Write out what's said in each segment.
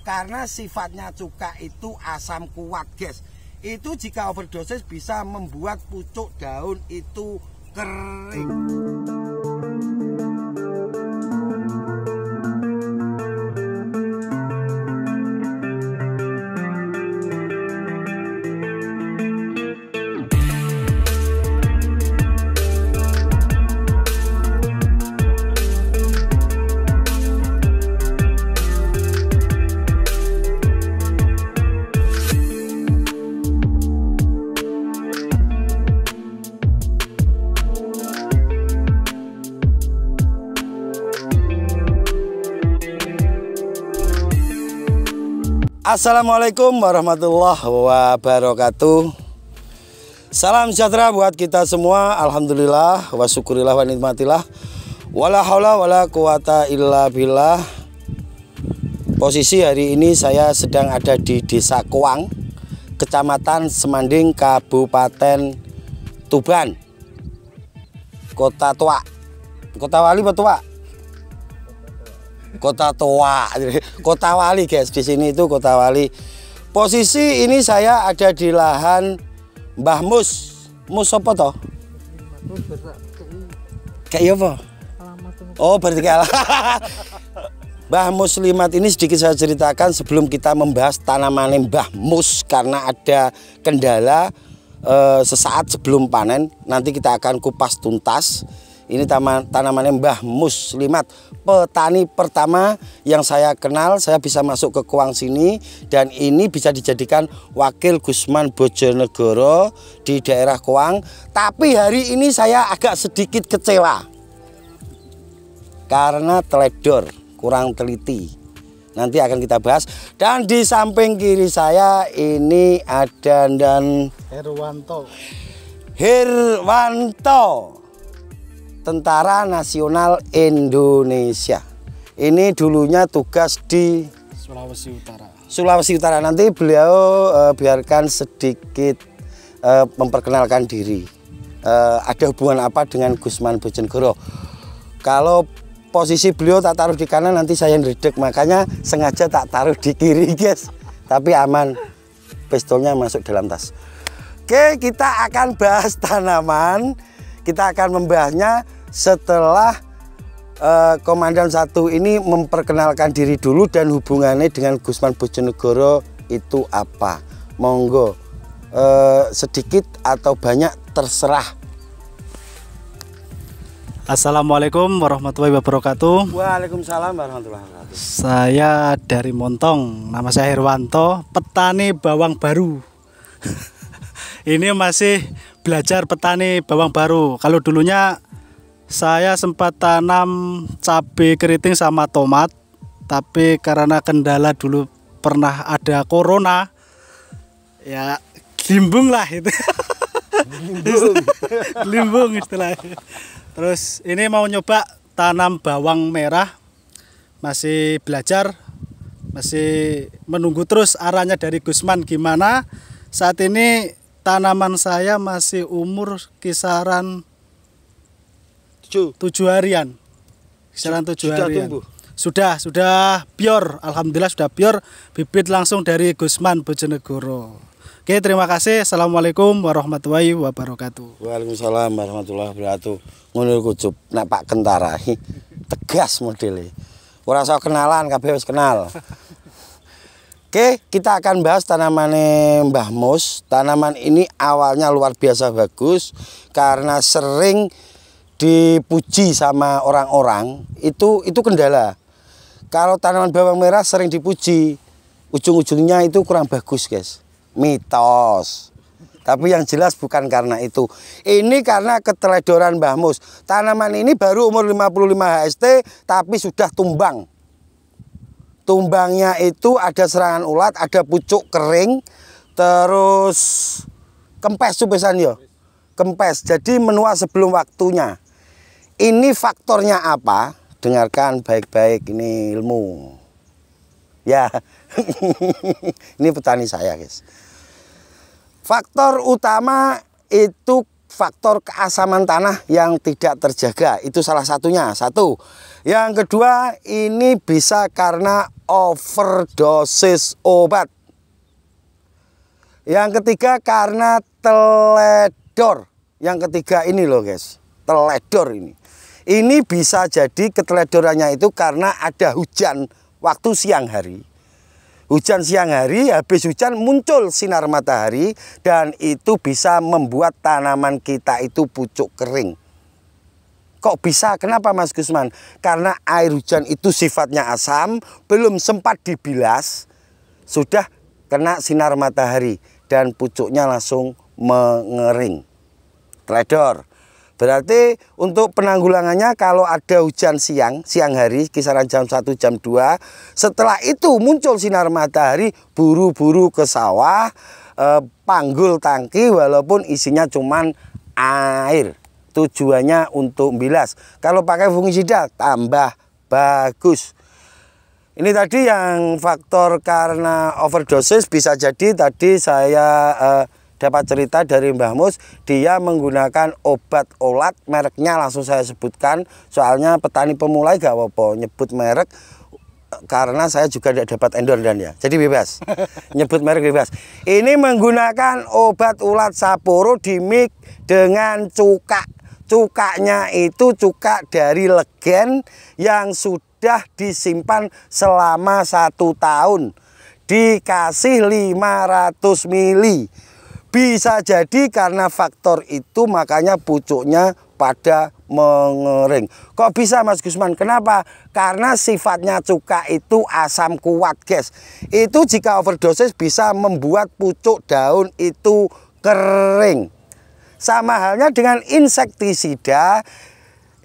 Karena sifatnya cuka itu asam kuat, guys. Itu jika overdosis bisa membuat pucuk daun itu kering. Assalamualaikum warahmatullahi wabarakatuh. Salam sejahtera buat kita semua. Alhamdulillah wa syukurillah wa nikmatillah. Wala haula wala quwata illa billah. Posisi hari ini saya sedang ada di Desa Kuang, Kecamatan Semanding, Kabupaten Tuban, Kota Tua. Kota Wali apa Tua? Kota Tua, Kota Wali guys. Di sini itu Kota Wali. Posisi ini saya ada di lahan Mbah Mus. Mus apa toh? Kayak apa? Oh berarti kayak Mbah Muslimat ini sedikit saya ceritakan sebelum kita membahas tanaman Mbah Mus, karena ada kendala sesaat sebelum panen. Nanti kita akan kupas tuntas. Ini tanamannya Mbah Muslimat, petani pertama yang saya kenal. Saya bisa masuk ke Kuang sini, dan ini bisa dijadikan wakil Gusman Bojonegoro di daerah Kuang. Tapi hari ini saya agak sedikit kecewa karena teledor, kurang teliti. Nanti akan kita bahas. Dan di samping kiri saya ini ada dan Herwanto, Tentara Nasional Indonesia. Ini dulunya tugas di Sulawesi Utara. Sulawesi Utara. Nanti beliau biarkan sedikit memperkenalkan diri. Ada hubungan apa dengan Gusman Bojonegoro? Kalau posisi beliau tak taruh di kanan, nanti saya ngeredek, makanya sengaja tak taruh di kiri, guys. Tapi aman, pistolnya masuk dalam tas. Oke, kita akan bahas tanaman. Kita akan membahasnya setelah Komandan 1 ini memperkenalkan diri dulu dan hubungannya dengan Gusman Bojonegoro itu apa. Monggo, sedikit atau banyak terserah. Assalamualaikum warahmatullahi wabarakatuh. Waalaikumsalam warahmatullahi wabarakatuh. Saya dari Montong, nama saya Herwanto, petani bawang baru. Ini masih belajar petani bawang baru. Kalau dulunya saya sempat tanam cabai keriting sama tomat, tapi karena kendala dulu pernah ada corona, ya limbung lah itu. Limbung istilahnya. Terus ini mau nyoba tanam bawang merah, masih belajar, masih menunggu terus arahnya dari Gusman gimana. Saat ini tanaman saya masih umur kisaran 7 harian. Kisaran 7 harian. Tumbuh. Sudah pior. Alhamdulillah sudah pior. Bibit langsung dari Gusman Bojonegoro. Oke, terima kasih. Assalamualaikum warahmatullahi wabarakatuh. Waalaikumsalam warahmatullahi wabarakatuh. Ngono kucuk nek Pak Kentara tegas modelnya. Ora usah kenalan, kabeh wis kenal. Oke, kita akan bahas tanaman Mbah Mus. Tanaman ini awalnya luar biasa bagus karena sering dipuji sama orang-orang. Itu kendala. Kalau tanaman bawang merah sering dipuji, ujung-ujungnya itu kurang bagus, guys. Mitos. Tapi yang jelas bukan karena itu. Ini karena keteledoran Mbah Mus. Tanaman ini baru umur 55 HST tapi sudah tumbang. Tumbangnya itu ada serangan ulat, ada pucuk kering, terus kempes cupesan ya. Kempes. Jadi menua sebelum waktunya. Ini faktornya apa? Dengarkan baik-baik, ini ilmu. Ya. Ini petani saya, guys. Faktor utama itu faktor keasaman tanah yang tidak terjaga. Itu salah satunya. Satu. Yang kedua, ini bisa karena overdosis obat. Yang ketiga karena teledor. Yang ketiga ini loh guys, teledor ini. Ini bisa jadi keteledorannya itu karena ada hujan waktu siang hari. Hujan siang hari, habis hujan muncul sinar matahari dan itu bisa membuat tanaman kita itu pucuk kering. Kok bisa? Kenapa Mas Gusman? Karena air hujan itu sifatnya asam, belum sempat dibilas, sudah kena sinar matahari dan pucuknya langsung mengering. Teledor. Berarti untuk penanggulangannya kalau ada hujan siang hari kisaran jam 1 jam 2, setelah itu muncul sinar matahari, buru-buru ke sawah, panggul tangki walaupun isinya cuman air. Tujuannya untuk bilas. Kalau pakai fungisida tambah bagus. Ini tadi yang faktor karena overdosis, bisa jadi tadi saya dapat cerita dari Mbah Mus, dia menggunakan obat olat, mereknya langsung saya sebutkan, soalnya petani pemula gak apa-apa nyebut merek, karena saya juga tidak dapat endorse dan ya, jadi bebas, nyebut merek bebas. Ini menggunakan obat ulat Saporo dimix dengan cuka. Cukanya itu cuka dari legen yang sudah disimpan selama 1 tahun, dikasih 500 mili. Bisa jadi karena faktor itu makanya pucuknya pada mengering. Kok bisa Mas Gusman? Kenapa? Karena sifatnya cuka itu asam kuat guys. Itu jika overdosis bisa membuat pucuk daun itu kering. Sama halnya dengan insektisida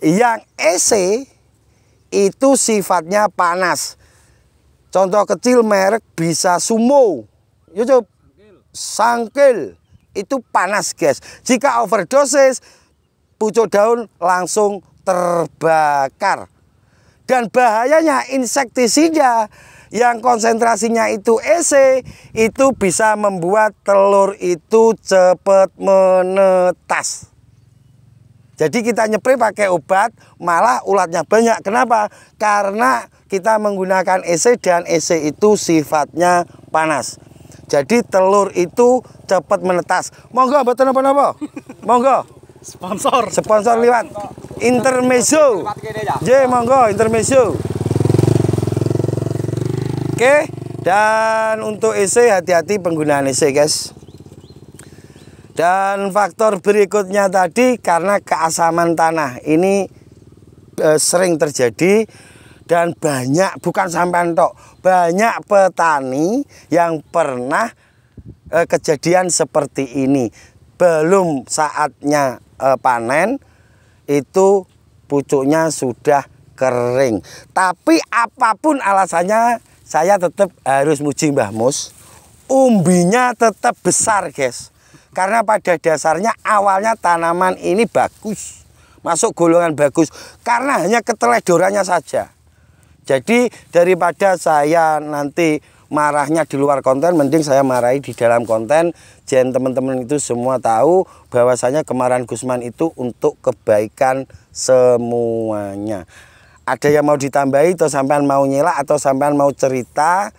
yang EC itu sifatnya panas. Contoh kecil merek bisa Sumo. Yuk, Sangkil itu panas guys. Jika overdosis, pucuk daun langsung terbakar. Dan bahayanya insektisida yang konsentrasinya itu EC itu bisa membuat telur itu cepat menetas. Jadi kita nyepray pakai obat malah ulatnya banyak. Kenapa? Karena kita menggunakan EC dan EC itu sifatnya panas. Jadi telur itu cepat menetas. Monggo mboten napa-napa. Monggo. Sponsor liwat Intermezzo. Nggih, monggo Intermezzo. Oke, dan untuk EC hati-hati penggunaan EC, guys. Dan faktor berikutnya tadi karena keasaman tanah. Ini sering terjadi. Dan banyak, bukan sampai tok, banyak petani yang pernah kejadian seperti ini. Belum saatnya panen, itu pucuknya sudah kering. Tapi apapun alasannya, saya tetap harus muji Mbah Mus. Umbinya tetap besar guys. Karena pada dasarnya awalnya tanaman ini bagus. Masuk golongan bagus. Karena hanya keteledorannya saja. Jadi daripada saya nanti marahnya di luar konten, mending saya marahi di dalam konten. Jen teman-teman itu semua tahu bahwasanya kemarahan Gusman itu untuk kebaikan semuanya. Ada yang mau ditambahi atau sampean mau nyela atau sampean mau cerita?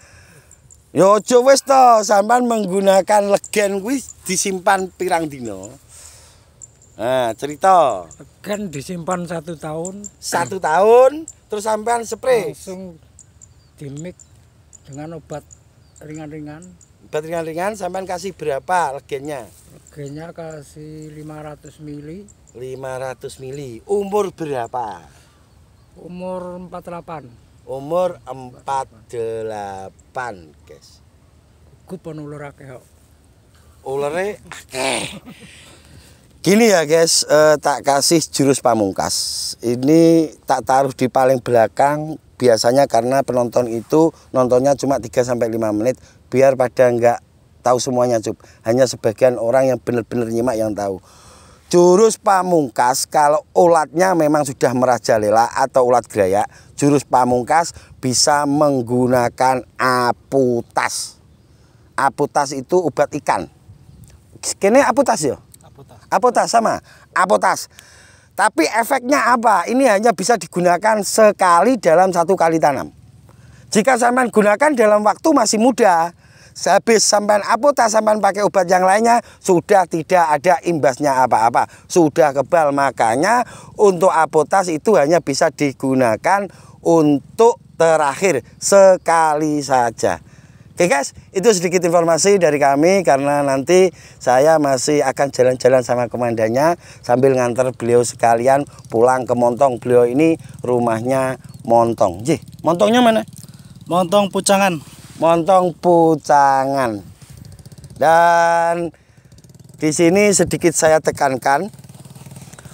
Yo ojo wis to, sampean menggunakan legen kuwi disimpan pirang dino. Nah, cerita. Legen disimpan 1 tahun. 1 tahun. Terus sampean spray langsung dimix dengan obat ringan-ringan. Obat ringan-ringan sampean kasih berapa legennya? Legennya kasih 500 mili. 500 mili. Umur berapa? Umur 48. Umur 48, guys. Gue penulur akeh kok. Ulere akeh. Gini ya guys, tak kasih jurus pamungkas. Ini tak taruh di paling belakang. Biasanya karena penonton itu nontonnya cuma 3-5 menit. Biar pada nggak tahu semuanya Cuk. Hanya sebagian orang yang benar-benar nyimak yang tahu. Jurus pamungkas kalau ulatnya memang sudah merajalela atau ulat gerayak. Jurus pamungkas bisa menggunakan aputas. Aputas itu obat ikan. Kene aputas ya? Apotas sama, apotas. Tapi efeknya apa? Ini hanya bisa digunakan sekali dalam 1 kali tanam. Jika sampean gunakan dalam waktu masih muda, habis sampean apotas, sampean pakai obat yang lainnya, sudah tidak ada imbasnya apa-apa, sudah kebal. Makanya untuk apotas itu hanya bisa digunakan untuk terakhir sekali saja. Oke guys, itu sedikit informasi dari kami karena nanti saya masih akan jalan-jalan sama komandannya sambil nganter beliau sekalian pulang ke Montong. Beliau ini rumahnya Montong. Ji, Montongnya mana? Montong Pucangan. Montong Pucangan. Dan di sini sedikit saya tekankan.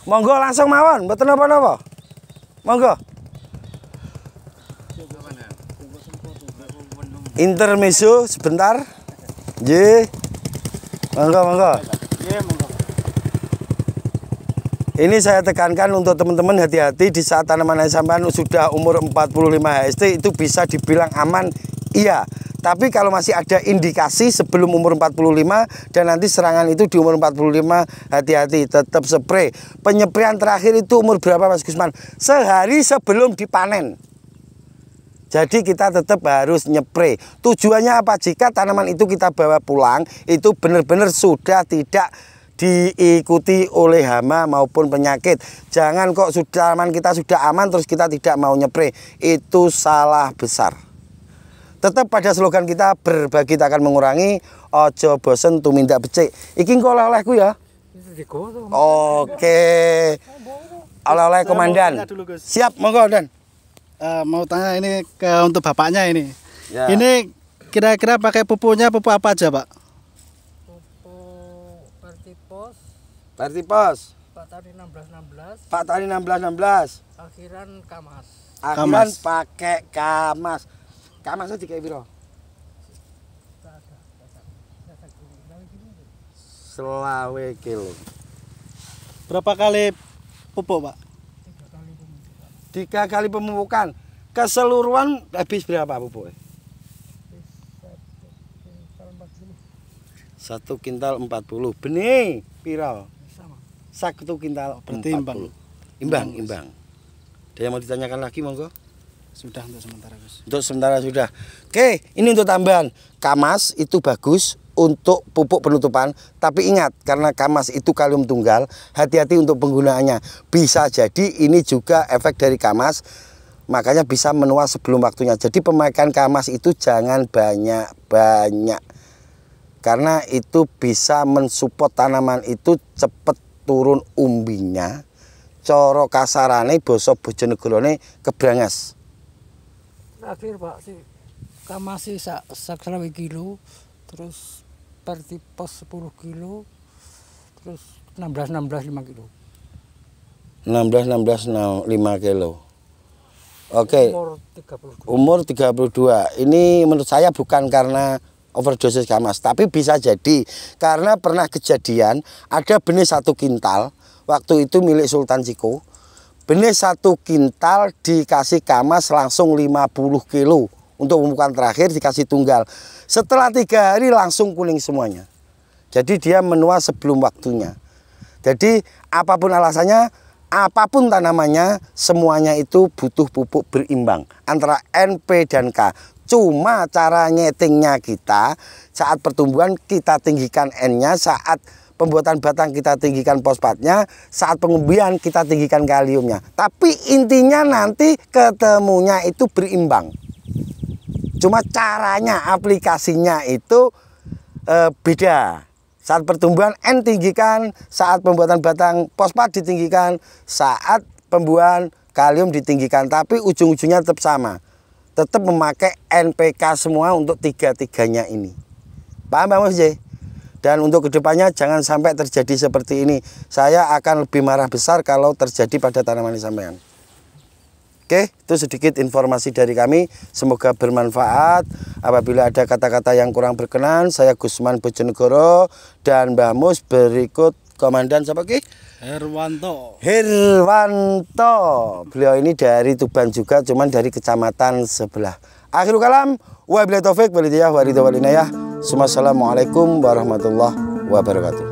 Monggo langsung mawon, mboten napa-napa. Monggo. Intermezzo sebentar. J. Monggo. Ini saya tekankan untuk teman-teman, hati-hati di saat tanaman sampean sudah umur 45 HST itu bisa dibilang aman, iya. Tapi kalau masih ada indikasi sebelum umur 45 dan nanti serangan itu di umur 45, hati-hati, tetap spray. Penyepraian terakhir itu umur berapa Mas Gusman? Sehari sebelum dipanen. Jadi kita tetap harus nyepray. Tujuannya apa? Jika tanaman itu kita bawa pulang, itu benar-benar sudah tidak diikuti oleh hama maupun penyakit. Jangan kok tanaman kita sudah aman terus kita tidak mau nyepray. Itu salah besar. Tetap pada slogan kita, berbagi tak akan mengurangi, ojo bosen tumindak becik. Iki kok oleh-olehku ya? Oke. Oleh-oleh komandan. Siap, monggo Dan. Mau tanya ini untuk bapaknya ini. Ya. Ini kira-kira pakai pupuknya pupuk apa aja, Pak? Pupuk Vertipos, Vertipos. Pak Tari 1616, Pak Tari 1616. akhiran Kamas. Akhiran pakai Kamas. Kamasnya dikai piro? Selawe kilo. Berapa kali pupuk, Pak? 3 kali pemupukan. Keseluruhan habis berapa pupuknya? 1 kintal 40. Benih piro? Sama. 1 kintal berarti 40. Imbang. Ada yang mau ditanyakan lagi monggo? Sudah untuk sementara, Gus. Untuk sementara sudah. Oke, ini untuk tambahan. Kamas itu bagus untuk pupuk penutupan, tapi ingat karena Kamas itu kalium tunggal, hati-hati untuk penggunaannya. Bisa jadi ini juga efek dari Kamas, makanya bisa menua sebelum waktunya. Jadi pemakaian Kamas itu jangan banyak-banyak, karena itu bisa mensupport tanaman itu cepet turun umbinya. Coro kasarane basa Bojonegarane kebrangas. Terakhir Pak sih Kamasi sak 20 kilo, terus Vertipos 10 kilo, terus 16 5 kilo. 16 5 kilo. Oke. Umur 32. Ini menurut saya bukan karena overdosis Kamas, tapi bisa jadi karena pernah kejadian ada benih 1 kintal, waktu itu milik Sultan Ciko. Benih 1 kintal dikasih Kamas langsung 50 kilo. Untuk pemupukan terakhir dikasih tunggal. Setelah 3 hari langsung kuning semuanya. Jadi dia menua sebelum waktunya. Jadi apapun alasannya, apapun tanamannya, semuanya itu butuh pupuk berimbang antara NP dan K. Cuma cara nyetingnya kita, saat pertumbuhan kita tinggikan N-nya, saat pembuatan batang kita tinggikan fosfatnya, saat pengumbian kita tinggikan kaliumnya. Tapi intinya nanti ketemunya itu berimbang. Cuma caranya, aplikasinya itu beda. Saat pertumbuhan N tinggikan, saat pembuatan batang fosfat ditinggikan, saat pembuahan kalium ditinggikan. Tapi ujung-ujungnya tetap sama. Tetap memakai NPK semua untuk 3-3-nya ini. Paham Pak Mas J? Dan untuk kedepannya jangan sampai terjadi seperti ini. Saya akan lebih marah besar kalau terjadi pada tanaman sampean. Oke, itu sedikit informasi dari kami. Semoga bermanfaat. Apabila ada kata-kata yang kurang berkenan, saya Gusman Bojonegoro dan Mbah Mus berikut komandan siapa ki? Herwanto. Beliau ini dari Tuban juga, cuman dari kecamatan sebelah. Akhirul kalam, wabillahi taufik walhidayah wa ridha wal inayah. Assalamualaikum warahmatullahi wabarakatuh.